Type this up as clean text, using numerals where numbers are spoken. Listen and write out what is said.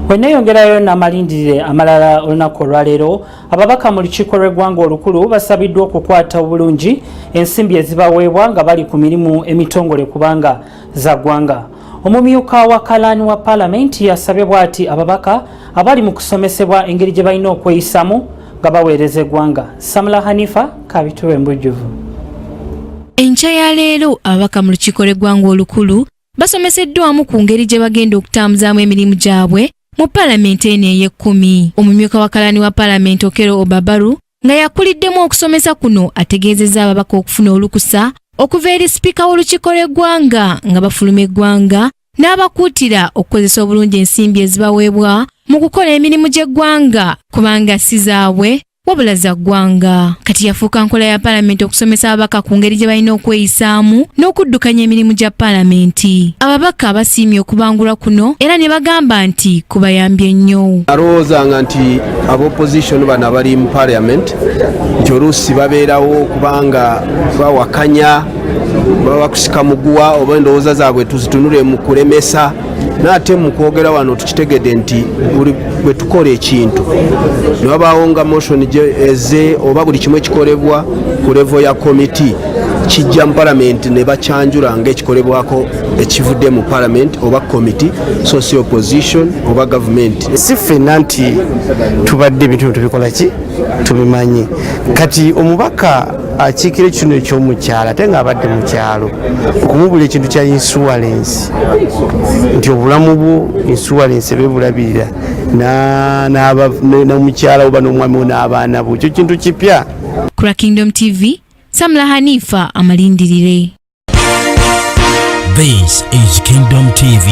Weneyongerayo n'amalindire amalala olunaku olwaleero ababaka mu lukiiko lw'eggwanga olukulu basabiddwa okukwata obulungi ensimbi ezibaweebwa nga bali ku mirimu emitongole kubanga za ggwanga. Omumyuka wa Kalaani wa Paalamenti yasabye bw'ati ababaka abali mu kusomesebwa engeri gye balina okweyisamu nga baweereza eggwanga. Samula Hanifa kabituwe embujjuvu. Enkya ya leero ababaka mu lukiiko lw'eggwanga olukulu basomeseddwamu ku ngeri gye bagenda okutambuzaamu emirimu gyabwe mu Paalamenti eno ey'ekkumi. Omumyuka wa Kalaani wa Paalamenti Okello Obabaru nga yakuliddemu okusomesa kuno ategeezezza ababaka okufuna olukusa okuva eri sipiika w'olukiiko lw'eggwanga nga bafuluma eggwanga n'abakuutira okukozesa obulungi ensimbi ezibaweebwa mu kukola emirimu gy'eggwanga kubanga si zaabwe wabula za ggwanga. Kati yafuuka nkola ya Paalamenti okusomesa ababaka ku ngeri gye balina okweyisaamu n'okuddukanya emirimu gya Paalamenti. Ababaka basiimye okubangulwa kuno era ne bagamba nti kubayambye nnyo. Alowoozanga nti ab'opposition bano abali mu Paalamenti nti oluusi babeerawo kubanga bawakanya bakusika muguwa oba endowooza zaabwe tuzitunule mu kulemesa n'ate mu kwogera wano tukitegedde nti bwe tukola ekintu ne wabaawo nga motion eze oba buli kimu ekikolebwa ku level ya komiti kijja mu Paalamenti ne bakyanjula ng'ekikolebwako ekivudde mu Paalamenti oba komiti so si opposition oba government. Si ffenna nti tubadde ebintu tubikola ki tubimanyi. Kati omubaka akiikira ekitundu ekyomukyalo ate ng'abadde mu kyalo okumubula ekintu kya insurance nti obulamu bwo insurance bebulabirira n'omukyala oba n'omwami n'abaana bo ekyo kintu kipya. Kura Kingdom TV, Samula Hanifa amalindirire. This is Kingdom TV.